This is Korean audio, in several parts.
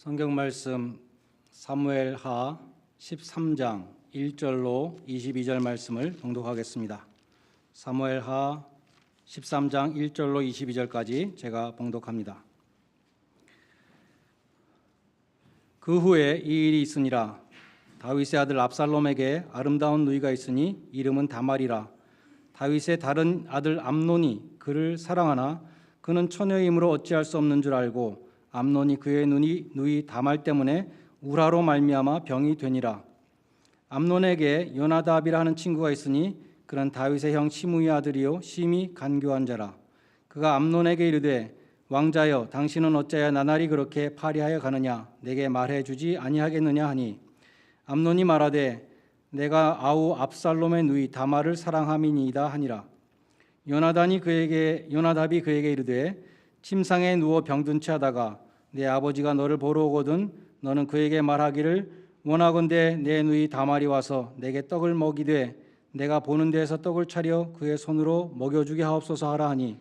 성경 말씀 사무엘하 13장 1절로 22절 말씀을 봉독하겠습니다. 사무엘하 13장 1절로 22절까지 제가 봉독합니다. 그 후에 이 일이 있으니라. 다윗의 아들 압살롬에게 아름다운 누이가 있으니 이름은 다말이라. 다윗의 다른 아들 암논이 그를 사랑하나 그는 처녀이므로 어찌할 수 없는 줄 알고 암논이 그의 누이 다말 때문에 우라로 말미암아 병이 되니라. 암논에게 요나답이라 하는 친구가 있으니 그는 다윗의 형 시므의 아들이요 심히 간교한 자라. 그가 암논에게 이르되 왕자여 당신은 어찌하여 나날이 그렇게 파리하여 가느냐 내게 말해 주지 아니하겠느냐 하니 암논이 말하되 내가 아우 압살롬의 누이 다말을 사랑함이니이다 하니라. 요나답이 그에게 이르되 침상에 누워 병든 채 하다가 내 아버지가 너를 보러 오거든 너는 그에게 말하기를 원하건대 내 누이 다말이 와서 내게 떡을 먹이되 내가 보는 데에서 떡을 차려 그의 손으로 먹여주게 하옵소서 하라 하니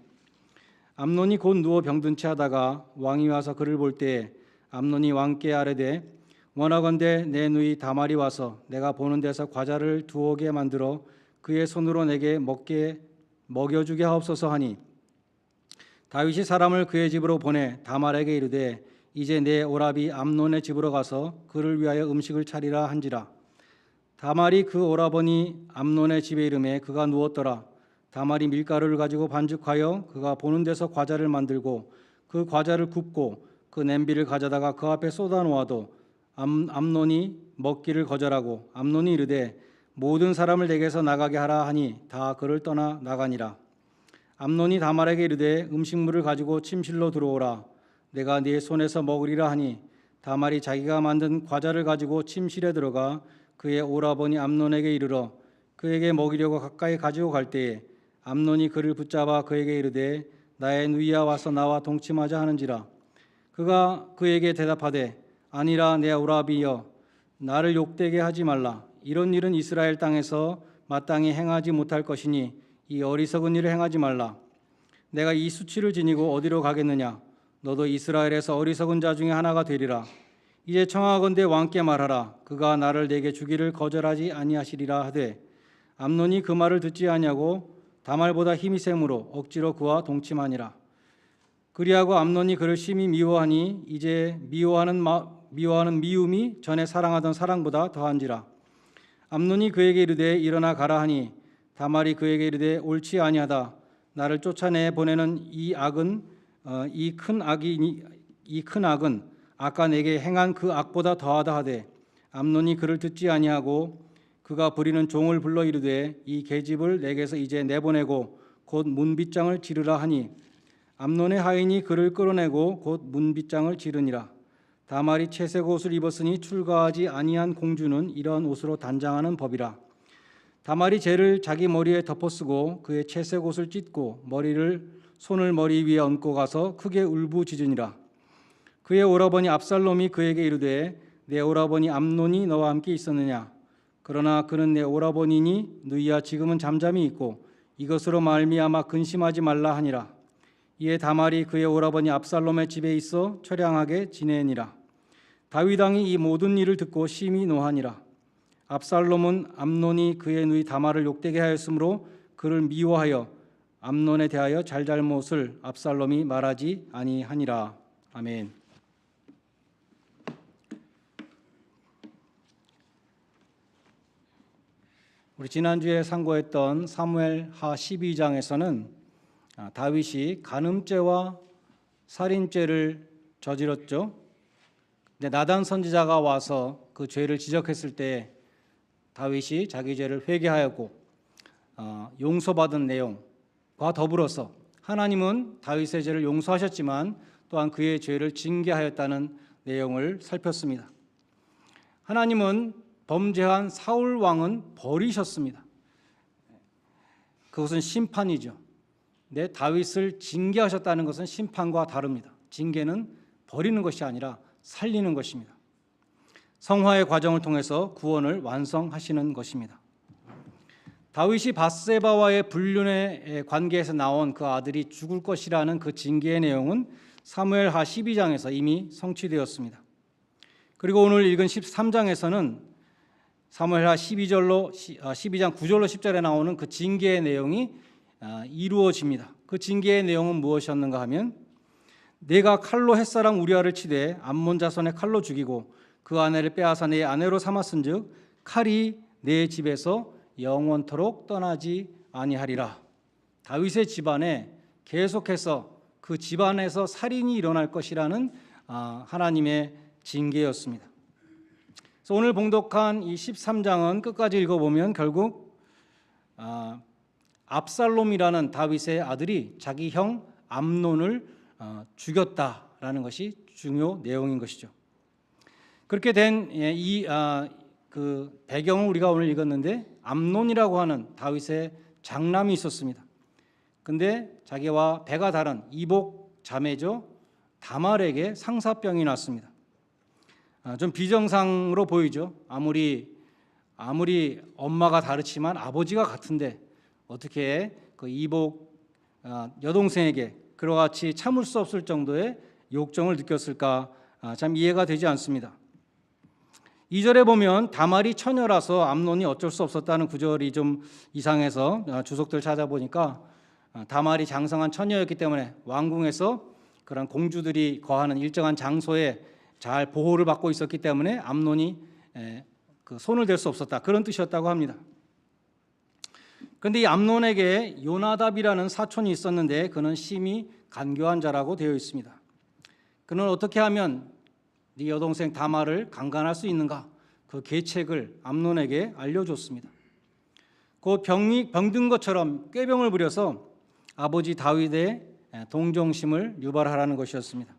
암논이 곧 누워 병든 채 하다가 왕이 와서 그를 볼 때에 암논이 왕께 아뢰되 원하건대 내 누이 다말이 와서 내가 보는 데서 과자를 두오게 만들어 그의 손으로 내게 먹여주게 하옵소서 하니 다윗이 사람을 그의 집으로 보내 다말에게 이르되 이제 내 오라비 암논의 집으로 가서 그를 위하여 음식을 차리라 한지라. 다말이 그 오라버니 암논의 집에 이르매 그가 누웠더라. 다말이 밀가루를 가지고 반죽하여 그가 보는 데서 과자를 만들고 그 과자를 굽고 그 냄비를 가져다가 그 앞에 쏟아 놓아도 암논이 먹기를 거절하고 암논이 이르되 모든 사람을 내게서 나가게 하라 하니 다 그를 떠나 나가니라. 암논이 다말에게 이르되 음식물을 가지고 침실로 들어오라. 내가 네 손에서 먹으리라 하니 다말이 자기가 만든 과자를 가지고 침실에 들어가 그의 오라버니 암논에게 이르러 그에게 먹이려고 가까이 가지고 갈 때에 암논이 그를 붙잡아 그에게 이르되 나의 누이야 와서 나와 동침하자 하는지라. 그가 그에게 대답하되 아니라 내 오라비여 나를 욕되게 하지 말라. 이런 일은 이스라엘 땅에서 마땅히 행하지 못할 것이니 이 어리석은 일을 행하지 말라. 내가 이 수치를 지니고 어디로 가겠느냐. 너도 이스라엘에서 어리석은 자 중에 하나가 되리라. 이제 청하건대 왕께 말하라. 그가 나를 내게 주기를 거절하지 아니하시리라 하되 암논이 그 말을 듣지 아니하고 다말보다 힘이 세므로 억지로 그와 동침하니라. 그리하고 암논이 그를 심히 미워하니 이제 미워하는 미움이 전에 사랑하던 사랑보다 더한지라. 암논이 그에게 이르되 일어나 가라 하니 다말이 그에게 이르되 옳지 아니하다. 나를 쫓아내 보내는 이 큰 악은 아까 내게 행한 그 악보다 더하다 하되 암논이 그를 듣지 아니하고 그가 부리는 종을 불러 이르되 이 계집을 내게서 이제 내보내고 곧 문빗장을 지르라 하니 암논의 하인이 그를 끌어내고 곧 문빗장을 지르니라. 다말이 채색 옷을 입었으니 출가하지 아니한 공주는 이런 옷으로 단장하는 법이라. 다말이 재를 자기 머리에 덮어쓰고 그의 채색 옷을 찢고 손을 머리 위에 얹고 가서 크게 울부짖으니라. 그의 오라버니 압살롬이 그에게 이르되 내 오라버니 암논이 너와 함께 있었느냐. 그러나 그는 내 오라버니니 누이야 지금은 잠잠히 있고 이것으로 말미암아 근심하지 말라 하니라. 이에 다말이 그의 오라버니 압살롬의 집에 있어 처량하게 지내니라. 다윗 왕이 이 모든 일을 듣고 심히 노하니라. 압살롬은 암논이 그의 누이 다말을 욕되게 하였으므로 그를 미워하여 암논에 대하여 잘잘못을 압살롬이 말하지 아니하니라. 아멘. 우리 지난주에 상고했던 사무엘하 12장에서는 다윗이 간음죄와 살인죄를 저질렀죠. 근데 나단 선지자가 와서 그 죄를 지적했을 때 다윗이 자기 죄를 회개하였고 용서받은 내용과 더불어서 하나님은 다윗의 죄를 용서하셨지만 또한 그의 죄를 징계하였다는 내용을 살폈습니다. 하나님은 범죄한 사울 왕은 버리셨습니다. 그것은 심판이죠. 네, 다윗을 징계하셨다는 것은 심판과 다릅니다. 징계는 버리는 것이 아니라 살리는 것입니다. 성화의 과정을 통해서 구원을 완성하시는 것입니다. 다윗이 밧세바와의 불륜의 관계에서 나온 그 아들이 죽을 것이라는 그 징계의 내용은 사무엘하 12장에서 이미 성취되었습니다. 그리고 오늘 읽은 13장에서는 사무엘하 12장 9절로 10절에 나오는 그 징계의 내용이 이루어집니다. 그 징계의 내용은 무엇이었는가 하면 내가 칼로 햇사람 우리아를 치되 암몬 자손의 칼로 죽이고 그 아내를 빼앗아 내 아내로 삼았은즉 칼이 내 집에서 영원토록 떠나지 아니하리라. 다윗의 집안에 계속해서 그 집안에서 살인이 일어날 것이라는 하나님의 징계였습니다. 그래서 오늘 봉독한 이 13장은 끝까지 읽어보면 결국 압살롬이라는 다윗의 아들이 자기 형 암논을 죽였다라는 것이 중요 내용인 것이죠. 그렇게 된 그 배경을 우리가 오늘 읽었는데 암논이라고 하는 다윗의 장남이 있었습니다. 근데 자기와 배가 다른 이복 자매죠 다말에게 상사병이 났습니다. 좀 비정상으로 보이죠. 아무리 엄마가 다르지만 아버지가 같은데 어떻게 그 이복 여동생에게 그와 같이 참을 수 없을 정도의 욕정을 느꼈을까 참 이해가 되지 않습니다. 2절에 보면 다말이 처녀라서 암논이 어쩔 수 없었다는 구절이 좀 이상해서 주석들 찾아보니까 다말이 장성한 처녀였기 때문에 왕궁에서 그런 공주들이 거하는 일정한 장소에 잘 보호를 받고 있었기 때문에 암논이 그 손을 댈 수 없었다, 그런 뜻이었다고 합니다. 그런데 이 암논에게 요나답이라는 사촌이 있었는데 그는 심히 간교한 자라고 되어 있습니다. 그는 어떻게 하면 네 여동생 다말을 강간할 수 있는가, 그 계책을 암논에게 알려줬습니다. 그 병든 것처럼 꾀병을 부려서 아버지 다윗의 동정심을 유발하라는 것이었습니다.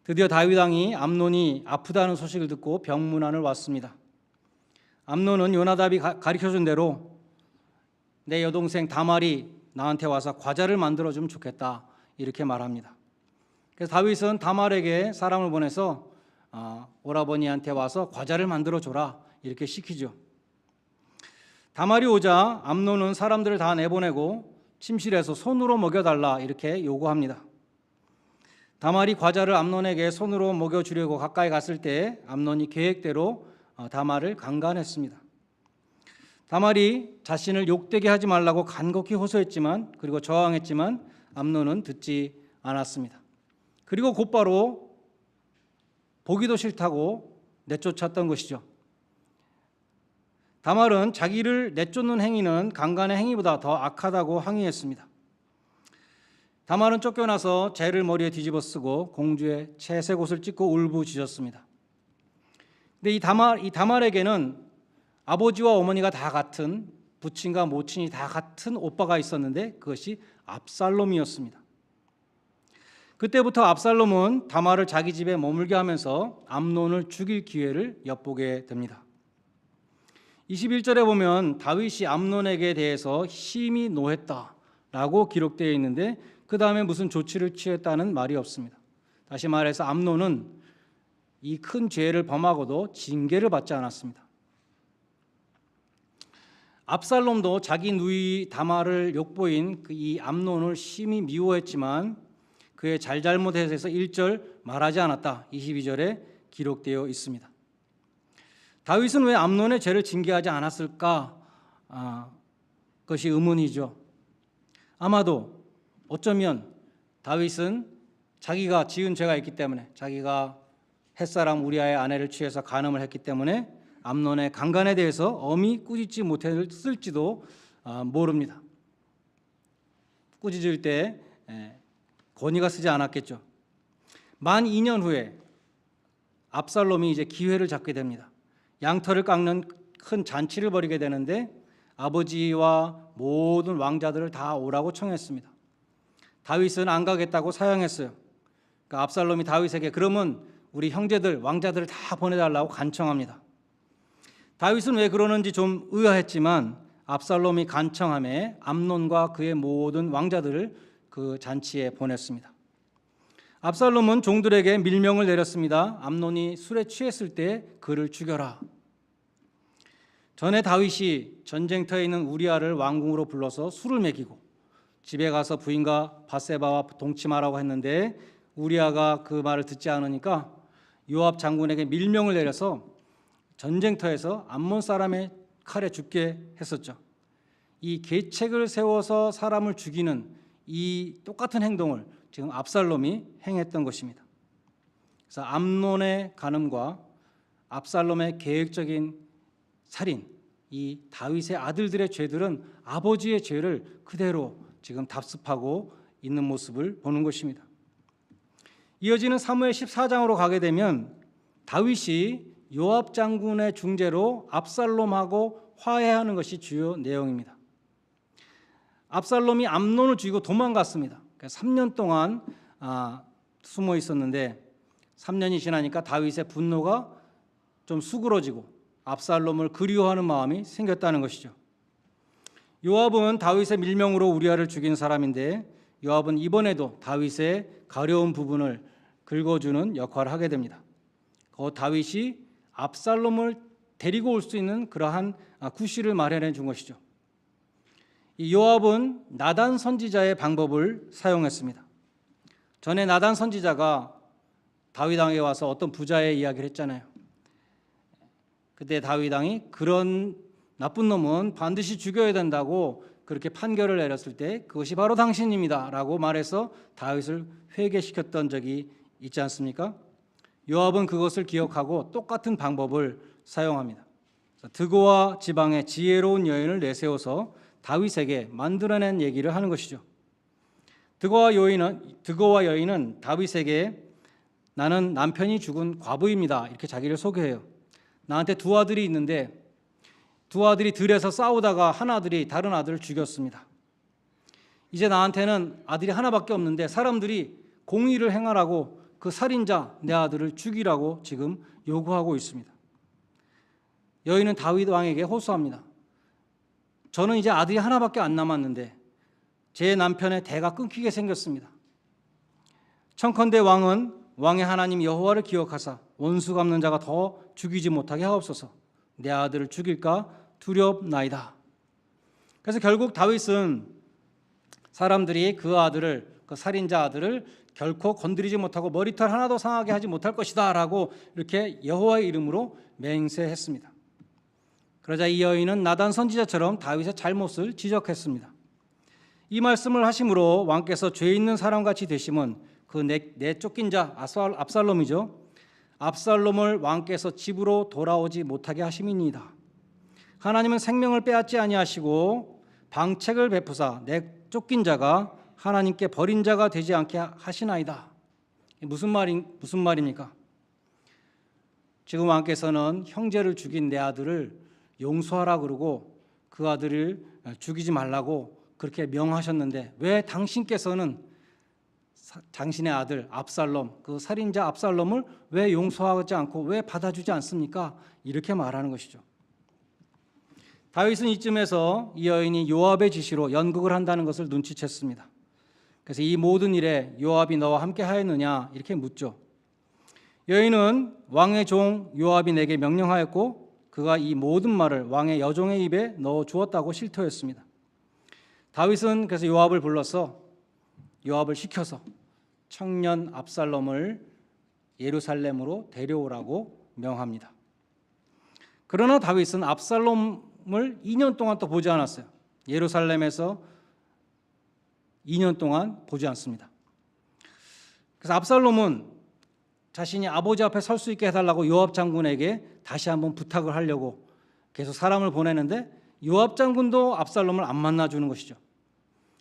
드디어 다윗 왕이 암논이 아프다는 소식을 듣고 병문안을 왔습니다. 암논은 요나답이 가르쳐준 대로 내 여동생 다말이 나한테 와서 과자를 만들어주면 좋겠다, 이렇게 말합니다. 그래서 다윗은 다말에게 사람을 보내서 오라버니한테 와서 과자를 만들어줘라, 이렇게 시키죠. 다말이 오자 암논은 사람들을 다 내보내고 침실에서 손으로 먹여달라, 이렇게 요구합니다. 다말이 과자를 암논에게 손으로 먹여주려고 가까이 갔을 때 암논이 계획대로 다말을 강간했습니다. 다말이 자신을 욕되게 하지 말라고 간곡히 호소했지만, 그리고 저항했지만 암논은 듣지 않았습니다. 그리고 곧바로 보기도 싫다고 내쫓았던 것이죠. 다말은 자기를 내쫓는 행위는 강간의 행위보다 더 악하다고 항의했습니다. 다말은 쫓겨나서 재를 머리에 뒤집어 쓰고 공주의 채색 옷을 찢고 울부짖었습니다. 근데 이 다말에게는 아버지와 어머니가 다 같은, 부친과 모친이 다 같은 오빠가 있었는데 그것이 압살롬이었습니다. 그때부터 압살롬은 다말을 자기 집에 머물게 하면서 암논을 죽일 기회를 엿보게 됩니다. 21절에 보면 다윗이 암논에게 대해서 심히 노했다라고 기록되어 있는데 그 다음에 무슨 조치를 취했다는 말이 없습니다. 다시 말해서 암논은 이 큰 죄를 범하고도 징계를 받지 않았습니다. 압살롬도 자기 누이 다말을 욕보인 이 암논을 심히 미워했지만 그의 잘잘못에 대해서 1절 말하지 않았다, 22절에 기록되어 있습니다. 다윗은 왜 암논의 죄를 징계하지 않았을까? 그것이 의문이죠. 아마도 어쩌면 다윗은 자기가 지은 죄가 있기 때문에, 자기가 햇사람 우리아의 아내를 취해서 간음을 했기 때문에 암논의 강간에 대해서 엄히 꾸짖지 못했을지도 모릅니다. 꾸짖을 때 권위가 쓰지 않았겠죠. 만 2년 후에 압살롬이 이제 기회를 잡게 됩니다. 양털을 깎는 큰 잔치를 벌이게 되는데 아버지와 모든 왕자들을 다 오라고 청했습니다. 다윗은 안 가겠다고 사양했어요. 그러니까 압살롬이 다윗에게 그러면 우리 형제들, 왕자들을 다 보내달라고 간청합니다. 다윗은 왜 그러는지 좀 의아했지만 압살롬이 간청함에 암논과 그의 모든 왕자들을 그 잔치에 보냈습니다. 압살롬은 종들에게 밀명을 내렸습니다. 암논이 술에 취했을 때 그를 죽여라. 전에 다윗이 전쟁터에 있는 우리아를 왕궁으로 불러서 술을 먹이고 집에 가서 부인과 밧세바와 동침하라고 했는데 우리아가 그 말을 듣지 않으니까 요압 장군에게 밀명을 내려서 전쟁터에서 암몬 사람의 칼에 죽게 했었죠. 이 계책을 세워서 사람을 죽이는 이 똑같은 행동을 지금 압살롬이 행했던 것입니다. 그래서 암논의 간음과 압살롬의 계획적인 살인, 이 다윗의 아들들의 죄들은 아버지의 죄를 그대로 지금 답습하고 있는 모습을 보는 것입니다. 이어지는 사무엘 14장으로 가게 되면 다윗이 요압 장군의 중재로 압살롬하고 화해하는 것이 주요 내용입니다. 압살롬이 암논을 죽이고 도망갔습니다. 3년 동안 숨어 있었는데 3년이 지나니까 다윗의 분노가 좀 수그러지고 압살롬을 그리워하는 마음이 생겼다는 것이죠. 요압은 다윗의 밀명으로 우리아를 죽인 사람인데 요압은 이번에도 다윗의 가려운 부분을 긁어주는 역할을 하게 됩니다. 다윗이 압살롬을 데리고 올 수 있는 그러한 구실을 마련해 준 것이죠. 이 요압은 나단 선지자의 방법을 사용했습니다. 전에 나단 선지자가 다윗 왕에 와서 어떤 부자의 이야기를 했잖아요. 그때 다윗 왕이 그런 나쁜 놈은 반드시 죽여야 된다고 그렇게 판결을 내렸을 때 그것이 바로 당신입니다 라고 말해서 다윗을 회개시켰던 적이 있지 않습니까? 요압은 그것을 기억하고 똑같은 방법을 사용합니다. 드고와 지방의 지혜로운 여인을 내세워서 다윗에게 만들어낸 얘기를 하는 것이죠. 드고와 여인은 다윗에게 나는 남편이 죽은 과부입니다 이렇게 자기를 소개해요. 나한테 두 아들이 있는데 두 아들이 들에서 싸우다가 한 아들이 다른 아들을 죽였습니다. 이제 나한테는 아들이 하나밖에 없는데 사람들이 공의를 행하라고 그 살인자 내 아들을 죽이라고 지금 요구하고 있습니다. 여인은 다윗 왕에게 호소합니다. 저는 이제 아들이 하나밖에 안 남았는데 제 남편의 대가 끊기게 생겼습니다. 청컨대 왕은 왕의 하나님 여호와를 기억하사 원수 갚는 자가 더 죽이지 못하게 하옵소서. 내 아들을 죽일까 두렵나이다. 그래서 결국 다윗은 사람들이 그 아들을, 그 살인자 아들을 결코 건드리지 못하고 머리털 하나도 상하게 하지 못할 것이다 라고 이렇게 여호와의 이름으로 맹세했습니다. 그러자 이 여인은 나단 선지자처럼 다윗의 잘못을 지적했습니다. 이 말씀을 하심으로 왕께서 죄 있는 사람같이 되심은 그 내쫓긴 자 압살롬이죠. 압살롬을 왕께서 집으로 돌아오지 못하게 하심이니이다. 하나님은 생명을 빼앗지 아니하시고 방책을 베푸사 내쫓긴 자가 하나님께 버린 자가 되지 않게 하시나이다. 무슨 말입니까? 지금 왕께서는 형제를 죽인 내 아들을 용서하라 그러고 그 아들을 죽이지 말라고 그렇게 명하셨는데 왜 당신께서는 당신의 아들 압살롬, 그 살인자 압살롬을 왜 용서하지 않고 왜 받아주지 않습니까? 이렇게 말하는 것이죠. 다윗은 이쯤에서 이 여인이 요압의 지시로 연극을 한다는 것을 눈치챘습니다. 그래서 이 모든 일에 요압이 너와 함께 하였느냐 이렇게 묻죠. 여인은 왕의 종 요압이 내게 명령하였고 그가 이 모든 말을 왕의 여종의 입에 넣어 주었다고 실토했습니다. 다윗은 그래서 요압을 불러서 요압을 시켜서 청년 압살롬을 예루살렘으로 데려오라고 명합니다. 그러나 다윗은 압살롬을 2년 동안 또 보지 않았어요. 예루살렘에서 2년 동안 보지 않습니다. 그래서 압살롬은 자신이 아버지 앞에 설 수 있게 해달라고 요압 장군에게 다시 한번 부탁을 하려고 계속 사람을 보내는데 요압 장군도 압살롬을 안 만나주는 것이죠.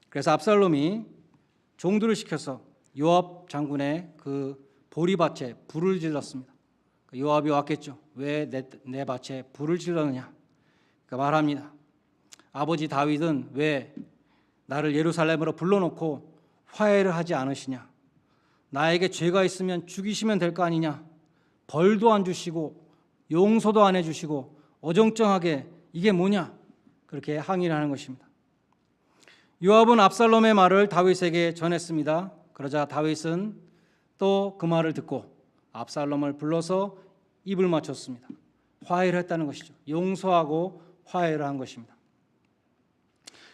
그래서 압살롬이 종들을 시켜서 요압 장군의 그 보리밭에 불을 질렀습니다. 요압이 왔겠죠. 왜 내 밭에 불을 질렀느냐? 말합니다. 아버지 다윗은 왜 나를 예루살렘으로 불러놓고 화해를 하지 않으시냐? 나에게 죄가 있으면 죽이시면 될 거 아니냐? 벌도 안 주시고 용서도 안 해주시고 어정쩡하게 이게 뭐냐? 그렇게 항의를 하는 것입니다. 요압은 압살롬의 말을 다윗에게 전했습니다. 그러자 다윗은 또 그 말을 듣고 압살롬을 불러서 입을 맞췄습니다. 화해를 했다는 것이죠. 용서하고 화해를 한 것입니다.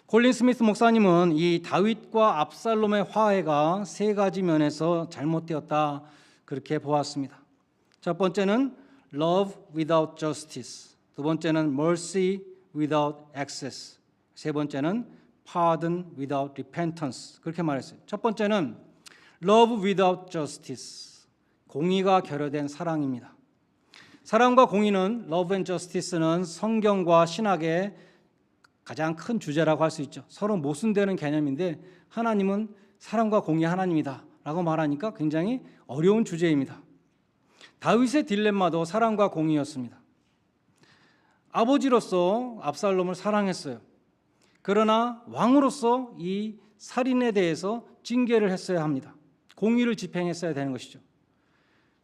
콜린 스미스 목사님은 이 다윗과 압살롬의 화해가 세 가지 면에서 잘못되었다 그렇게 보았습니다. 첫 번째는 love without justice, 두 번째는 mercy without access, 세 번째는 pardon without repentance. 그렇게 말했어요. 첫 번째는 love without justice, 공의가 결여된 사랑입니다. 사랑과 공의는 love and justice는 성경과 신학의 가장 큰 주제라고 할 수 있죠. 서로 모순되는 개념인데 하나님은 사랑과 공의 하나님이다 라고 말하니까 굉장히 어려운 주제입니다. 다윗의 딜레마도 사랑과 공의였습니다. 아버지로서 압살롬을 사랑했어요. 그러나 왕으로서 이 살인에 대해서 징계를 했어야 합니다. 공의를 집행했어야 되는 것이죠.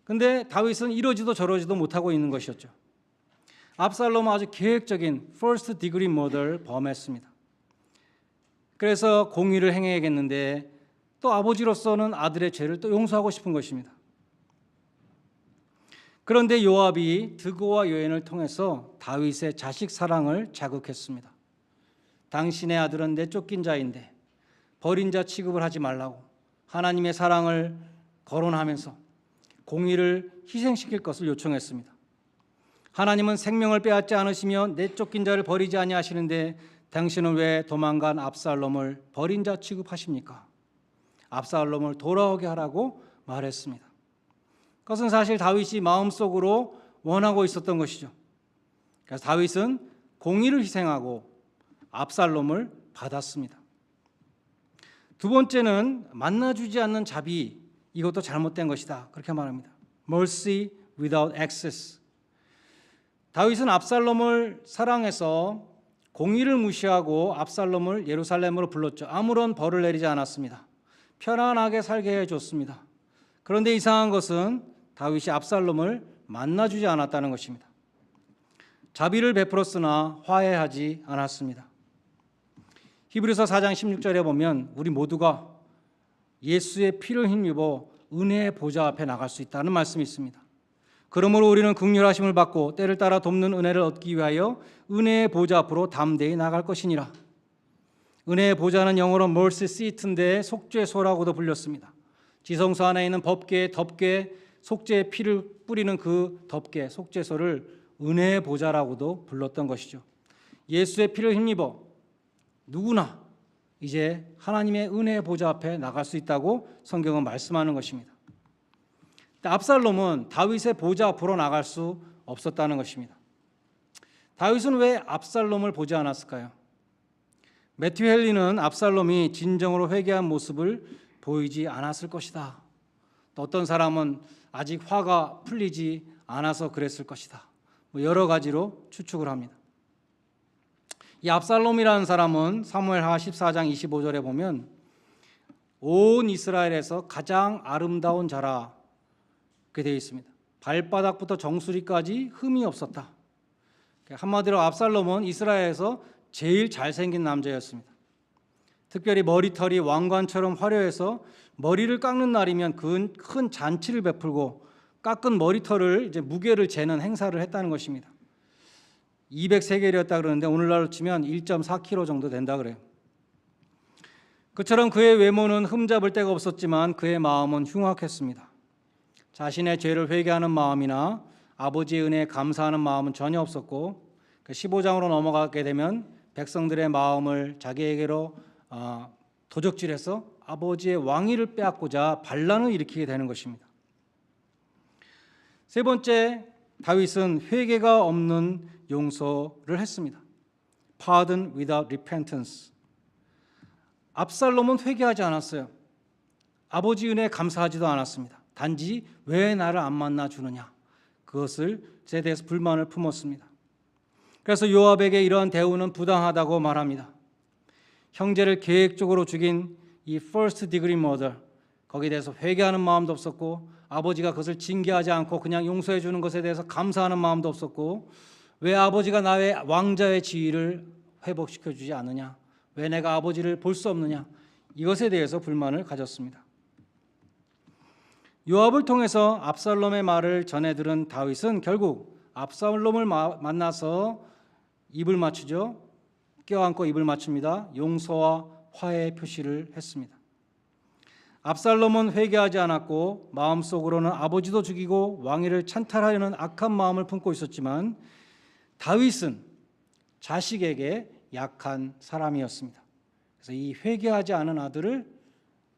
그런데 다윗은 이러지도 저러지도 못하고 있는 것이었죠. 압살롬은 아주 계획적인 first degree murder를 범했습니다. 그래서 공의를 행해야겠는데 또 아버지로서는 아들의 죄를 또 용서하고 싶은 것입니다. 그런데 요압이 드고와 요엔을 통해서 다윗의 자식 사랑을 자극했습니다. 당신의 아들은 내쫓긴 자인데 버린 자 취급을 하지 말라고 하나님의 사랑을 거론하면서 공의를 희생시킬 것을 요청했습니다. 하나님은 생명을 빼앗지 않으시며 내쫓긴 자를 버리지 아니하시는데 당신은 왜 도망간 압살롬을 버린 자 취급하십니까? 압살롬을 돌아오게 하라고 말했습니다. 그것은 사실 다윗이 마음속으로 원하고 있었던 것이죠. 그래서 다윗은 공의를 희생하고 압살롬을 받았습니다. 두 번째는 만나주지 않는 자비, 이것도 잘못된 것이다 그렇게 말합니다. Mercy without access. 다윗은 압살롬을 사랑해서 공의를 무시하고 압살롬을 예루살렘으로 불렀죠. 아무런 벌을 내리지 않았습니다. 편안하게 살게 해줬습니다. 그런데 이상한 것은 다윗이 압살롬을 만나주지 않았다는 것입니다. 자비를 베풀었으나 화해하지 않았습니다. 히브리서 4장 16절에 보면 우리 모두가 예수의 피를 힘입어 은혜의 보좌 앞에 나갈 수 있다는 말씀이 있습니다. 그러므로 우리는 긍휼하심을 받고 때를 따라 돕는 은혜를 얻기 위하여 은혜의 보좌 앞으로 담대히 나갈 것이니라. 은혜의 보좌는 영어로 mercy seat인데 속죄소라고도 불렸습니다. 지성소 안에 있는 법궤, 덮궤, 속죄의 피를 뿌리는 그 덮궤, 속죄소를 은혜의 보좌라고도 불렀던 것이죠. 예수의 피를 힘입어 누구나 이제 하나님의 은혜의 보좌 앞에 나갈 수 있다고 성경은 말씀하는 것입니다. 압살롬은 다윗의 보좌 앞으로 나갈 수 없었다는 것입니다. 다윗은 왜 압살롬을 보지 않았을까요? 매튜 헨리는 압살롬이 진정으로 회개한 모습을 보이지 않았을 것이다. 또 어떤 사람은 아직 화가 풀리지 않아서 그랬을 것이다. 여러 가지로 추측을 합니다. 이 압살롬이라는 사람은 사무엘하 14장 25절에 보면 온 이스라엘에서 가장 아름다운 자라 그렇게 되어 있습니다. 발바닥부터 정수리까지 흠이 없었다. 한마디로 압살롬은 이스라엘에서 제일 잘생긴 남자였습니다. 특별히 머리털이 왕관처럼 화려해서 머리를 깎는 날이면 큰 잔치를 베풀고 깎은 머리털을 이제 무게를 재는 행사를 했다는 것입니다. 200세겔이었다 그러는데 오늘날로 치면 1.4kg 정도 된다 그래요. 그처럼 그의 외모는 흠잡을 데가 없었지만 그의 마음은 흉악했습니다. 자신의 죄를 회개하는 마음이나 아버지의 은혜에 감사하는 마음은 전혀 없었고 15장으로 넘어가게 되면 백성들의 마음을 자기에게로 도적질해서 아버지의 왕위를 빼앗고자 반란을 일으키게 되는 것입니다. 세 번째, 다윗은 회개가 없는 용서를 했습니다. Pardon without repentance. 압살롬은 회개하지 않았어요. 아버지 은혜에 감사하지도 않았습니다. 단지 왜 나를 안 만나주느냐, 그것을 제 대해서 불만을 품었습니다. 그래서 요압에게 이러한 대우는 부당하다고 말합니다. 형제를 계획적으로 죽인 이 first degree murder, 거기에 대해서 회개하는 마음도 없었고 아버지가 그것을 징계하지 않고 그냥 용서해 주는 것에 대해서 감사하는 마음도 없었고 왜 아버지가 나의 왕자의 지위를 회복시켜 주지 않느냐, 왜 내가 아버지를 볼 수 없느냐, 이것에 대해서 불만을 가졌습니다. 요압을 통해서 압살롬의 말을 전해 들은 다윗은 결국 압살롬을 만나서 입을 맞추죠. 껴안고 입을 맞춥니다. 용서와 화해의 표시를 했습니다. 압살롬은 회개하지 않았고 마음속으로는 아버지도 죽이고 왕위를 찬탈하려는 악한 마음을 품고 있었지만 다윗은 자식에게 약한 사람이었습니다. 그래서 이 회개하지 않은 아들을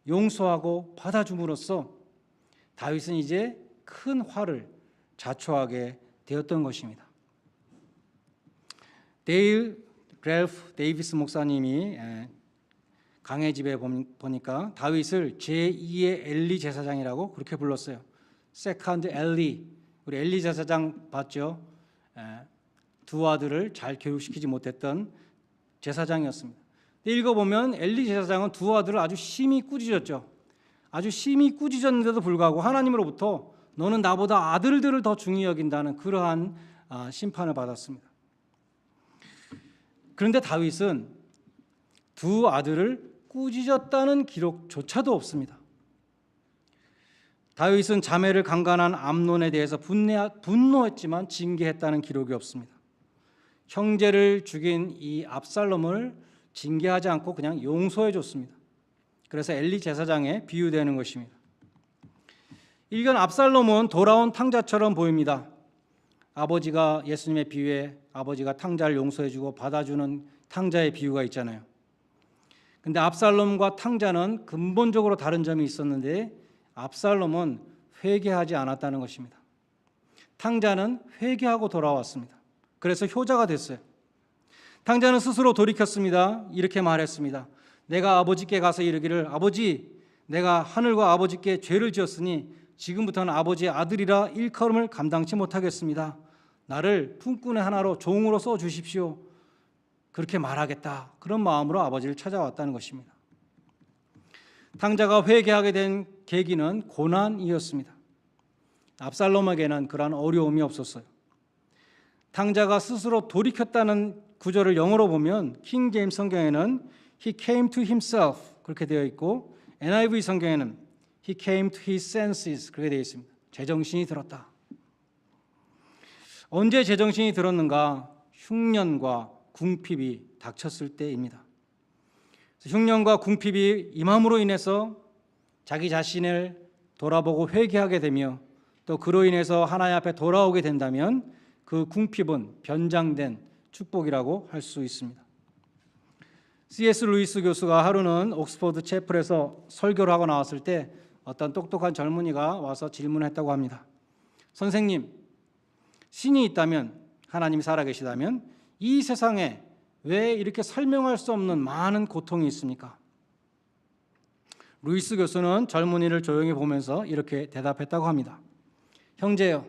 용서하고 받아줌으로써 다윗은 이제 큰 화를 자초하게 되었던 것입니다. 데일 렐프 데이비스 목사님이 강해 집에 보니까 다윗을 제2의 엘리 제사장이라고 그렇게 불렀어요. 세컨드 엘리. 우리 엘리 제사장 봤죠? 두 아들을 잘 교육시키지 못했던 제사장이었습니다. 읽어보면 엘리 제사장은 두 아들을 아주 심히 꾸짖었죠. 아주 심히 꾸짖었는데도 불구하고 하나님으로부터 너는 나보다 아들들을 더 중히 여긴다는 그러한 심판을 받았습니다. 그런데 다윗은 두 아들을 꾸짖었다는 기록조차도 없습니다. 다윗은 자매를 강간한 암논에 대해서 분노했지만 징계했다는 기록이 없습니다. 형제를 죽인 이 압살롬을 징계하지 않고 그냥 용서해 줬습니다. 그래서 엘리 제사장에 비유되는 것입니다. 일견 압살롬은 돌아온 탕자처럼 보입니다. 아버지가 예수님의 비유에 아버지가 탕자를 용서해 주고 받아주는 탕자의 비유가 있잖아요. 근데 압살롬과 탕자는 근본적으로 다른 점이 있었는데 압살롬은 회개하지 않았다는 것입니다. 탕자는 회개하고 돌아왔습니다. 그래서 효자가 됐어요. 탕자는 스스로 돌이켰습니다. 이렇게 말했습니다. 내가 아버지께 가서 이르기를 아버지 내가 하늘과 아버지께 죄를 지었으니 지금부터는 아버지의 아들이라 일컬음을 감당치 못하겠습니다. 나를 품꾼의 하나로 종으로 써주십시오. 그렇게 말하겠다. 그런 마음으로 아버지를 찾아왔다는 것입니다. 탕자가 회개하게 된 계기는 고난이었습니다. 압살롬에게는 그러한 어려움이 없었어요. 탕자가 스스로 돌이켰다는 구절을 영어로 보면 킹 제임스 성경에는 He came to himself 그렇게 되어 있고 NIV 성경에는 He came to his senses 그렇게 되어 있습니다. 제정신이 들었다. 언제 제정신이 들었는가? 흉년과 궁핍이 닥쳤을 때입니다. 흉년과 궁핍이 임함으로 인해서 자기 자신을 돌아보고 회개하게 되며 또 그로 인해서 하나님 앞에 돌아오게 된다면 그 궁핍은 변장된 축복이라고 할 수 있습니다. C.S. 루이스 교수가 하루는 옥스퍼드 채플에서 설교를 하고 나왔을 때 어떤 똑똑한 젊은이가 와서 질문했다고 합니다. 선생님, 신이 있다면, 하나님이 살아계시다면 이 세상에 왜 이렇게 설명할 수 없는 많은 고통이 있습니까? 루이스 교수는 젊은이를 조용히 보면서 이렇게 대답했다고 합니다. 형제여,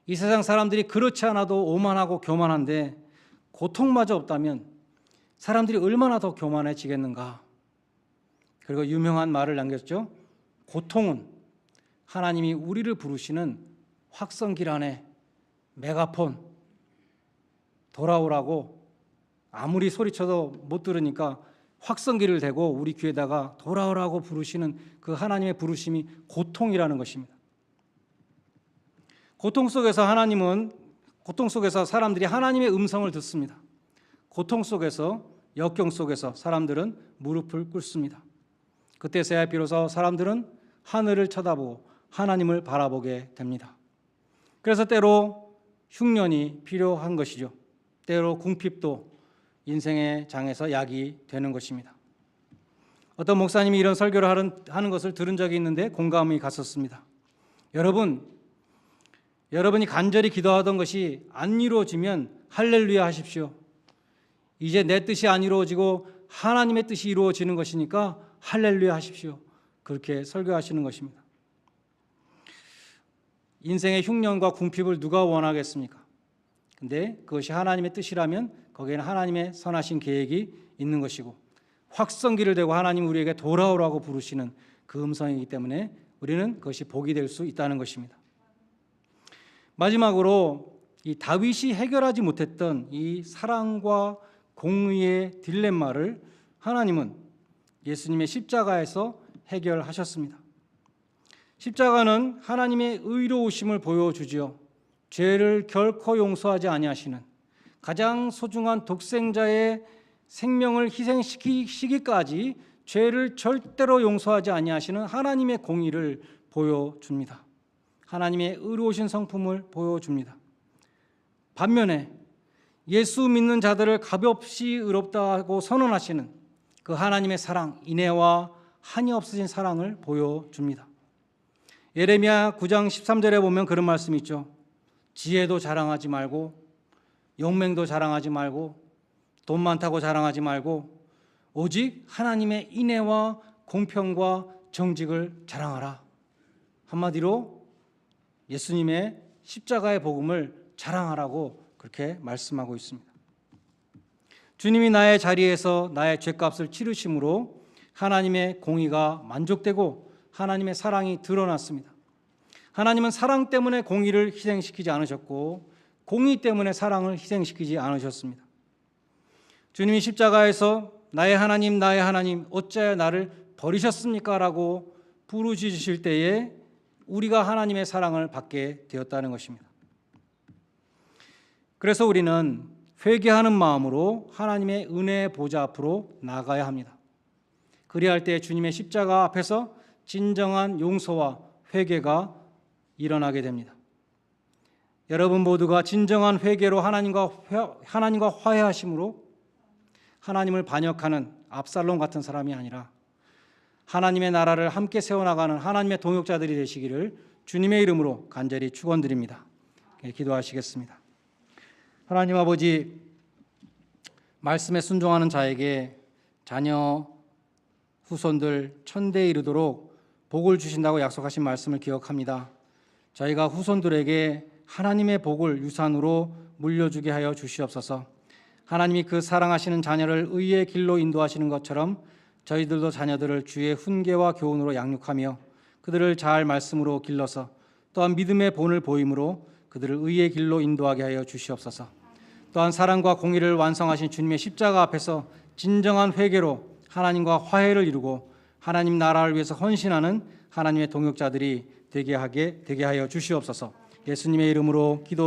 이 세상 사람들이 그렇지 않아도 오만하고 교만한데 고통마저 없다면 사람들이 얼마나 더 교만해지겠는가? 그리고 유명한 말을 남겼죠. 고통은 하나님이 우리를 부르시는 확성기 안에 메가폰 돌아오라고 아무리 소리쳐도 못 들으니까 확성기를 대고 우리 귀에다가 돌아오라고 부르시는 그 하나님의 부르심이 고통이라는 것입니다. 고통 속에서 사람들이 하나님의 음성을 듣습니다. 고통 속에서 역경 속에서 사람들은 무릎을 꿇습니다. 그때서야 비로소 사람들은 하늘을 쳐다보고 하나님을 바라보게 됩니다. 그래서 때로 흉년이 필요한 것이죠. 때로 궁핍도 인생의 장에서 약이 되는 것입니다. 어떤 목사님이 이런 설교를 하는 것을 들은 적이 있는데 공감이 갔었습니다. 여러분이 간절히 기도하던 것이 안 이루어지면 할렐루야 하십시오. 이제 내 뜻이 안 이루어지고 하나님의 뜻이 이루어지는 것이니까 할렐루야 하십시오. 그렇게 설교하시는 것입니다. 인생의 흉년과 궁핍을 누가 원하겠습니까? 근데 그것이 하나님의 뜻이라면 거기에는 하나님의 선하신 계획이 있는 것이고 확성기를 대고 하나님 우리에게 돌아오라고 부르시는 그 음성이기 때문에 우리는 그것이 복이 될 수 있다는 것입니다. 마지막으로 이 다윗이 해결하지 못했던 이 사랑과 공의의 딜레마를 하나님은 예수님의 십자가에서 해결하셨습니다. 십자가는 하나님의 의로우심을 보여주지요. 죄를 결코 용서하지 아니하시는 가장 소중한 독생자의 생명을 희생시키기까지 죄를 절대로 용서하지 아니하시는 하나님의 공의를 보여줍니다. 하나님의 의로우신 성품을 보여줍니다. 반면에 예수 믿는 자들을 가볍이 의롭다고 선언하시는 그 하나님의 사랑, 인애와 한이 없어진 사랑을 보여줍니다. 예레미야 9장 13절에 보면 그런 말씀이 있죠. 지혜도 자랑하지 말고, 용맹도 자랑하지 말고, 돈 많다고 자랑하지 말고, 오직 하나님의 인애와 공평과 정직을 자랑하라. 한마디로 예수님의 십자가의 복음을 자랑하라고 그렇게 말씀하고 있습니다. 주님이 나의 자리에서 나의 죄값을 치르심으로 하나님의 공의가 만족되고 하나님의 사랑이 드러났습니다. 하나님은 사랑 때문에 공의를 희생시키지 않으셨고 공의 때문에 사랑을 희생시키지 않으셨습니다. 주님이 십자가에서 나의 하나님 어찌하여 나를 버리셨습니까? 라고 부르짖으실 때에 우리가 하나님의 사랑을 받게 되었다는 것입니다. 그래서 우리는 회개하는 마음으로 하나님의 은혜의 보좌 앞으로 나가야 합니다. 그리할 때 주님의 십자가 앞에서 진정한 용서와 회개가 일어나게 됩니다. 여러분 모두가 진정한 회개로 하나님과 화해하심으로 하나님을 반역하는 압살롬 같은 사람이 아니라 하나님의 나라를 함께 세워나가는 하나님의 동역자들이 되시기를 주님의 이름으로 간절히 축원드립니다. 기도하시겠습니다. 하나님 아버지, 말씀에 순종하는 자에게 자녀, 후손들 천대에 이르도록 복을 주신다고 약속하신 말씀을 기억합니다. 저희가 후손들에게 하나님의 복을 유산으로 물려주게 하여 주시옵소서. 하나님이 그 사랑하시는 자녀를 의의 길로 인도하시는 것처럼 저희들도 자녀들을 주의 훈계와 교훈으로 양육하며 그들을 잘 말씀으로 길러서 또한 믿음의 본을 보임으로 그들을 의의 길로 인도하게 하여 주시옵소서. 또한 사랑과 공의를 완성하신 주님의 십자가 앞에서 진정한 회개로 하나님과 화해를 이루고 하나님 나라를 위해서 헌신하는 하나님의 동역자들이 되게 하여 주시옵소서. 예수님의 이름으로 기도